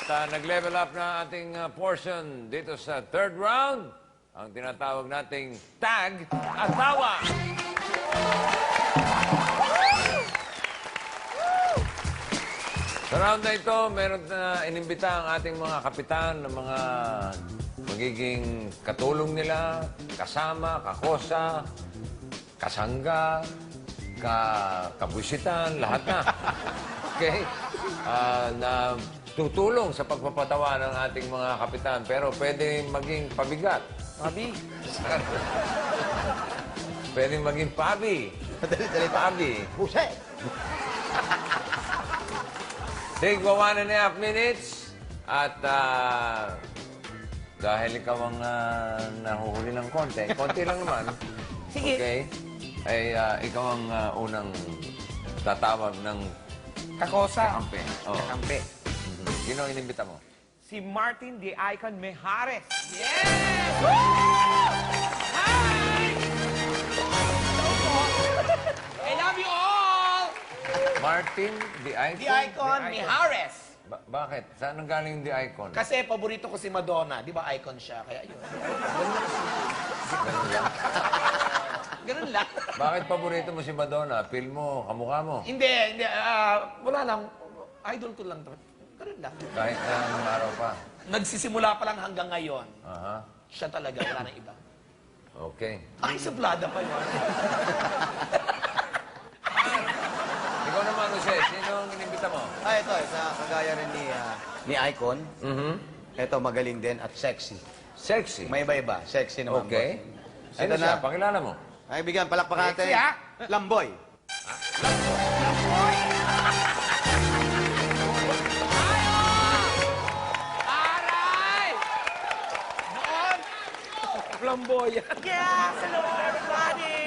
nag-level up na ating portion dito sa third round. Ang tinatawag nating Tag Asawa. Sa round na ito, meron na inimbita ang ating mga kapitan ng mga magiging katulong nila, kasama, kakosa, kasangga, kabusitan, lahat na. Okay? Na tutulong sa pagpapatawa ng ating mga kapitan. Pero pwede maging pabigat. Pabi. Pwede maging pabi. Dali, Pabi. Huse! Take 1.5 minutes. At dahil ikaw ang nahuhuli ng konti lang naman. Sige. Okay? Ay ikaw ang unang tatawag ng Kakosa. kakampi. Oh. Kakampi. Sino ang inimbita mo? Si Martin the Icon Mejares. Yes! Hi! I love you all! Martin, the Icon? The Icon Mejares. Bakit? Saan ang galing the Icon? Kasi paborito ko si Madonna. Di ba icon siya? Kaya yun. Ganun lang. Ganun lang. Bakit paborito mo si Madonna? Feel mo, kamukha mo? Hindi. Wala lang. Idol ko lang to. Ganun lang. Kahit na anong araw pa. Nagsisimula pa lang hanggang ngayon. Aha. Siya talaga. Wala nang iba. Okay. Ay, suplada pa yun. Ikaw naman, Jose. Sino ang inimbita mo? Ito, sa kagaya rin ni Icon. Ito, magaling din at sexy. Sexy. May iba-iba. Sexy naman. Okay. boss. Sino Ito siya? na. Pakilala mo. Ay, bigyan, palakpakan natin. Sexy, ha? Lamboy. Aray! Noon! Flamboyant. Yes! Hello, everybody!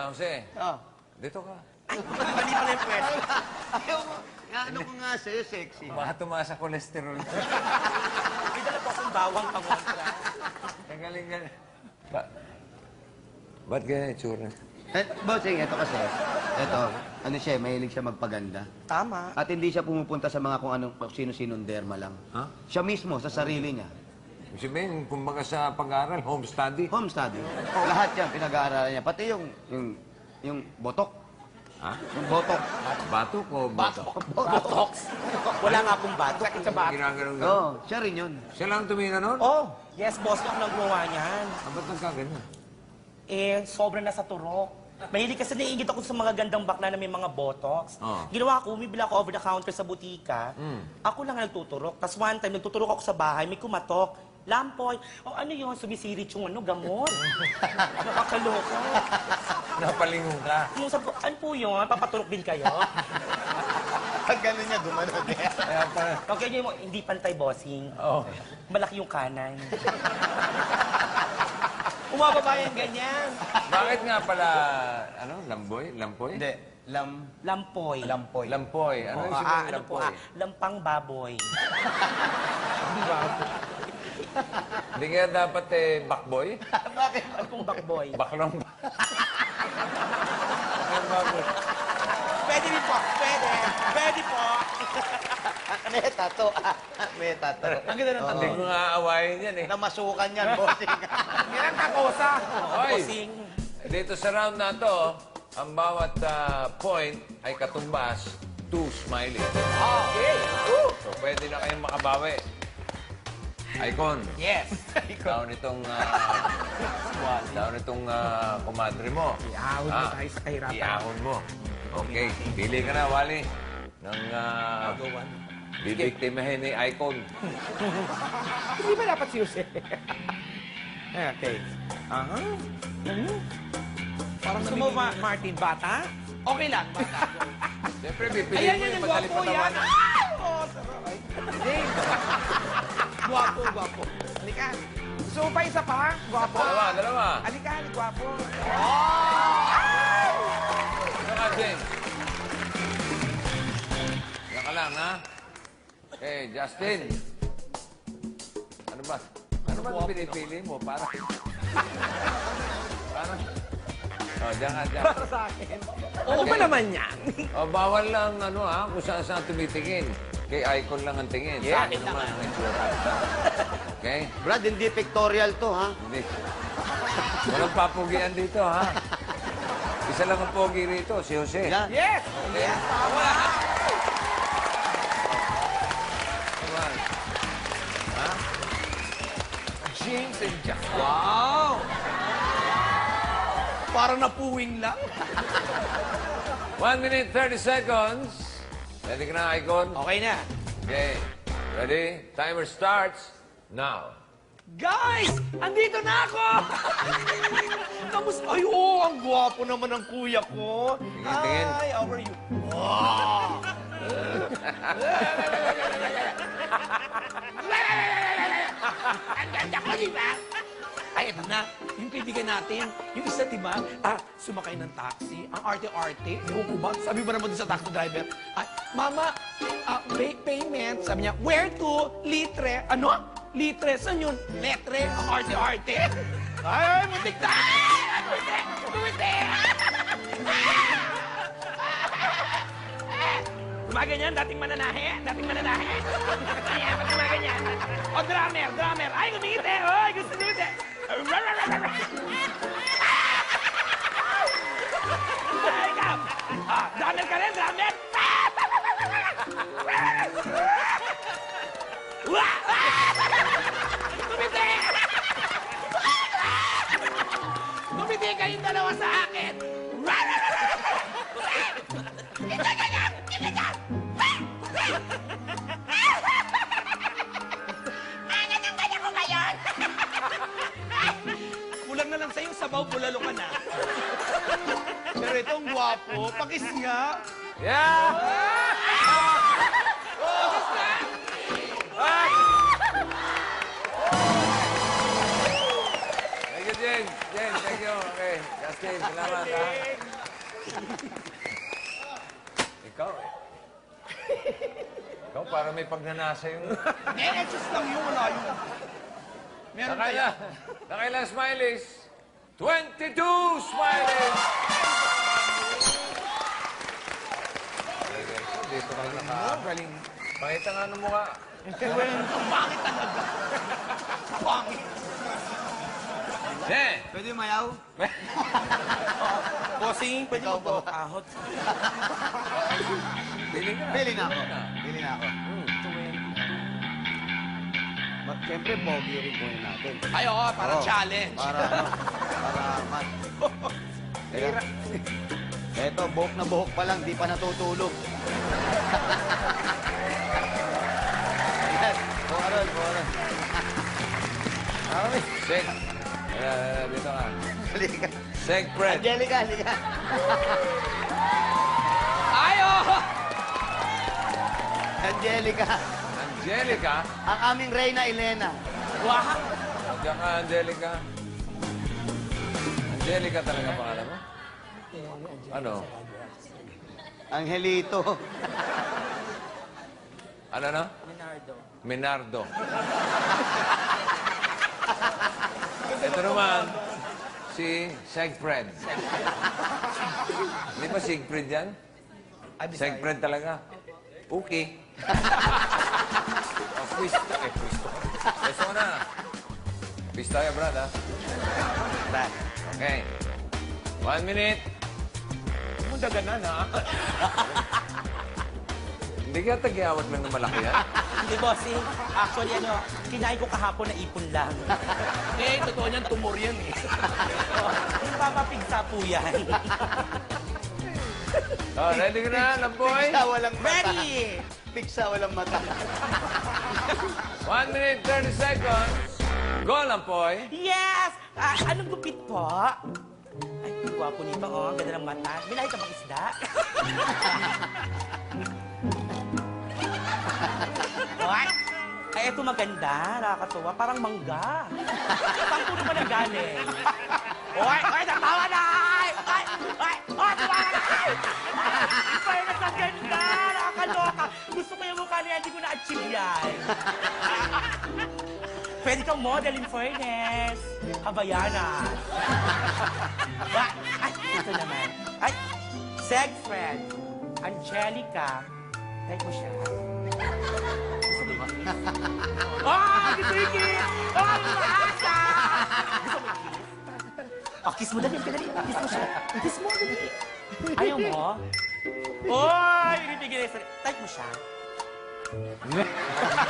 Jose. Oh. Dito ka. Mali pala yung pwesto. Ayaw mo. Ano ko nga sa'yo, sexy. Baka tumaas sa kolesterol. May dala po akong bawang pangontra. Kagaling ka. Ba't ganyan itsura? Bossing, ito kasi. Ito, ano siya, mahilig siya magpaganda. Tama. At hindi siya pumupunta sa mga kung anong sino-sinong derma lang. Ha? Siya mismo, sa sarili niya. Ibig sabihin, kumbaga sa pag-aaral, home study. Home study. Lahat yan, pinag-aaralan niya. Pati yung botok. Ha? Yung botok. Batok o batok? Botox. Wala nga pong batok. Sakit sa batok. Ginaganon Oo, siya rin yun. Siya lang tumingin nun? Oh, yes, boss. Ako nang gumawa niyan. Ba't nagkaganyan? Sobra na sa turok. Mahilig kasi naiingit ako sa mga gandang bakla na may mga botox. Oh. Ginawa ko, umibila ako over the counter sa butika. Ako lang ang nagtuturok. Tapos one time, nagtuturok ako sa bahay, may kumatok. Lampoy. O ano yun? Sumisirit yung gamot. Nakakaloka. Napalingon ka. Yung sabi ko, ano po yun? Papaturok din kayo? Pag gano'n niya, gumano niya. Kaya pala. Okay, yun mo, hindi pantay bossing. Oh. Malaki yung kanan. Umababa yan ganyan. Bakit nga pala, lamboy? Lampoy? Hindi, Lampoy. lampoy. Lampoy. Ano yung siguro Ano po, lampoy? lampang baboy. Hindi kaya dapat bakboy? Bakit? Ano pong bakboy? Baklong baboy. Pwede rin po. Pwede. Pwede po. May tato. May tato. Ang ganda ng Oo. Hindi ko nga aawayin yan eh. Namasukan yan, bossing. Yan ang kakosa. Hoy! Bossing. Dito sa round na to, ang bawat point ay katumbas 2 smiley. Okay. So pwede na kayong makabawi. Icon. Yes. Down itong kumadre mo. Iahon mo tayo sa kahirapan. Iahon mo. Okay. Pili ka na, Wally. Ng bibiktimahin ni Icon. Hindi ba dapat si Jose? Okay. Aha. Parang Gusto mo, Martin, bata? Okay lang. Bata. Siyempre, pipiliin Ayan mo yan, yung yung madaling gwapo yan. patawanan. Oh, sarap. Gwapo, gwapo. Halika. Gusto mo pa isa pa? Gwapo. Dalawa. Halika, gwapo. Ano ka, James? Yan ka lang, ha? Okay, Justin. Ano ba? Ano ba yung pinipili mo? Parang... Diyan ka, diyan. Para sa akin. Oo ba naman yan? Bawal lang, kung saan tumitingin. kay Icon lang ang tingin. Yeah. Sa akin naman ang itsura. Okay? Brad, hindi pictorial to, ha? Hindi. Walang papugian dito, ha? Isa lang ang pogi rito, si Jose. Yeah. Yes! Yes! Tama! Come on. Ha? James and Jack. Wow! Parang napuwing lang. 1 minute, 30 seconds. Ready ka na, Icon? Okay na. Okay. Ready? Timer starts now. Guys! Andito na ako! Kamusta? Ay, oo, ang gwapo naman ng kuya ko. Tingin. Hi, how are you? Wow! Ang ganda ko, di ba? Ay, ito na. Yung kaibigan natin, yung isa, di ba? Sumakay ng taxi. Ang arte-arte. Ewan ko ba? Sabi ba naman din sa taxi driver? Mama, payment. Sabi niya, where to? Litre. Ano? Litre. Saan yun? Letre. Ang arte-arte. Ay, muntik na! Muntik! Gumaganyan, dating mananahe. Dating mananahe. Kaya, ba't gumaganyan? O, drummer. Ay, gumingiti. Oy, gusto gumiti. Ay, ikaw. Drummer ka rin, drummer. Gumiti! Gumiti kayong dalawa sa akin. Kulang na lang sa'yo, sabaw, bulalo ka na. Pero itong gwapo, pakis nga. Yeah! Pakis nga. Thank you, Jen. Jen, thank you. Okay. Justin, salamat, ha? Ikaw, eh. Ikaw, para may pagnanasa yung... Just lang yun, wala yun. Meron kaya? Nakailang smileys? 22 smileys! Dito ka naka... Galing. Pakita nga ng mukha. Ang pangit talaga. Pangit. Jen! Pwede mayaw? Bossing, pwede mo po ahot. Pili ka. Pili na ako. Siyempre, pogi rin po natin. Ay, oo, para Oo. challenge. Para mat. Teka. Eto, buhok na buhok pa lang, di pa natutulog. Ayan, bukaron. Okay. Seg. Dito ka. Halika. Seg Fred. Angelica, halika. Ay, oo. Angelica. Angelica. Ang aming Reyna Elena. Wow! Diyan ka, Angelica. Angelica talaga pangalan mo? Ano? Angelito. Ano na? Leonardo. Minardo. Ito naman, si Segfred. Hindi ba Siegfried yan? Segfred talaga. Okay. Quiz na. Quiz to. Quiz mo na. Quiz tayo, Brad, ha? Brad. Okay. 1 minute. Huwag mong daganan, ha? Hindi kaya tag-iawat lang na malaki yan. Hindi, bossing. Actually, kinain ko kahapon na ipon lang. Eh, totoo niyan, tumor yan, eh. Yung papapigsa po yan. Oh, ready ka na, Lamboy? Pigsa walang mata. Ready! Pigsa walang mata. 1 minute, 30 seconds. Go, Lamboy. Yes! Anong gupit po? Ay, gwapo nito, oh. Ang ganda ng mata. Binahay ka bang isda? What? Ay, ito maganda. Nakakatuwa. Parang mangga. Saan po naman ang galing? Oy! Oy! Natawa na! Ay! Ay! Ay! Oy! Tumawa na! Ay! Ay! Ang ganda! Nakakaloka! Gusto ko yung mukha niya. Hindi ko na-achieve yan. Pwede kang model in fairness. Habayanas. Ay! Ito naman. Ay! Segfred. Angelica. Like mo siya. Ah! Gusto yung kiss! Ah! Umaasa! Gusto mo kiss? Ah, kiss mo dali. Dali. Kiss mo siya. Kiss mo dali. Ayaw mo? Oy! Inibigay na yung type mo siya.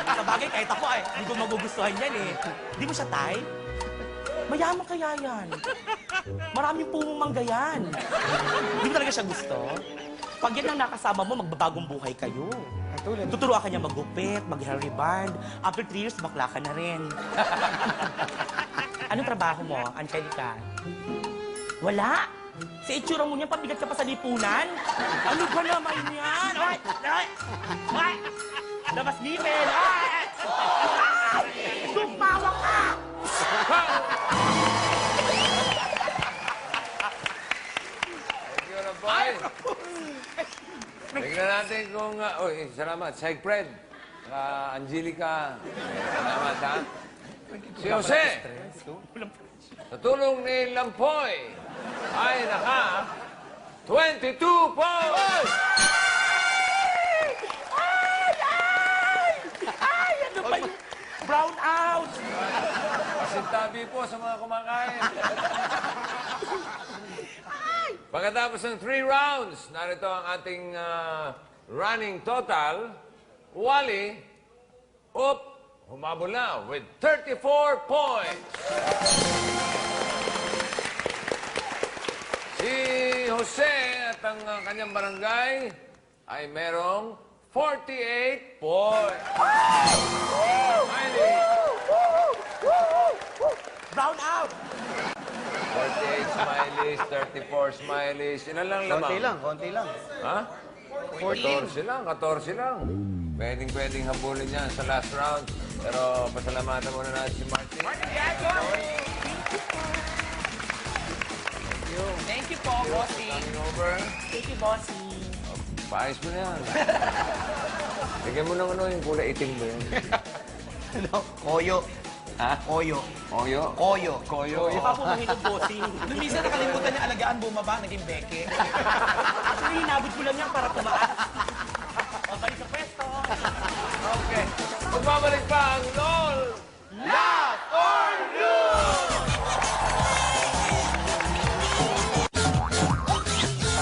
Sa bagay, kahit ako ay, hindi ko magugustuhan yan eh. Hindi mo siya type? Mayaman kaya yan. Maraming pumong mangga yan. Hindi mo talaga siya gusto? Pag yan ang nakasama mo, magbabagong buhay kayo. Tuturuan ka niya maggupit, mag-hair reband. After 3 years, bakla ka na rin. Anong trabaho mo, Angelica? Wala. Sa itsura mo niyan, pabigat ka pa sa lipunan. Ano ba naman yan? Ay! Ay! Ay! Labas ngipin! Ay! Ay! Tumawa ka! Thank you, Ramboy. Tignan natin kung... salamat. Sigfred. Angelica. Salamat, ha? Si Jose. Sa tulong ni Lampoy ay naka 22 points! Ay! Ano ba yung brown out? Pasintabi po sa mga kumakain. Pagkatapos ng 3 rounds, narito ang ating running total. Wally, humabol na with 34 points. Si Jose at ang kanyang barangay ay merong 48 points. Smiley, Brown out! 48 smileys, 34 smileys. Ilan lang lamang? Konti lang. Ha? 14 lang. Pwedeng habulin yan sa last round. Pero pasalamatan muna natin si Martin. Thank you po, bossing. Coming over. Thank you, bossy. Paayos mo na yan. Bigyan mo ng yung kulay itim ba yun? Koyo. Ha? Koyo. Oyo? Koyo. Koyo. Baka pumahin ng bossing. Nung minsan nakalimutan niya alagaan bumaba, naging beke. Actually, hinabot ko lang yan para tumaan.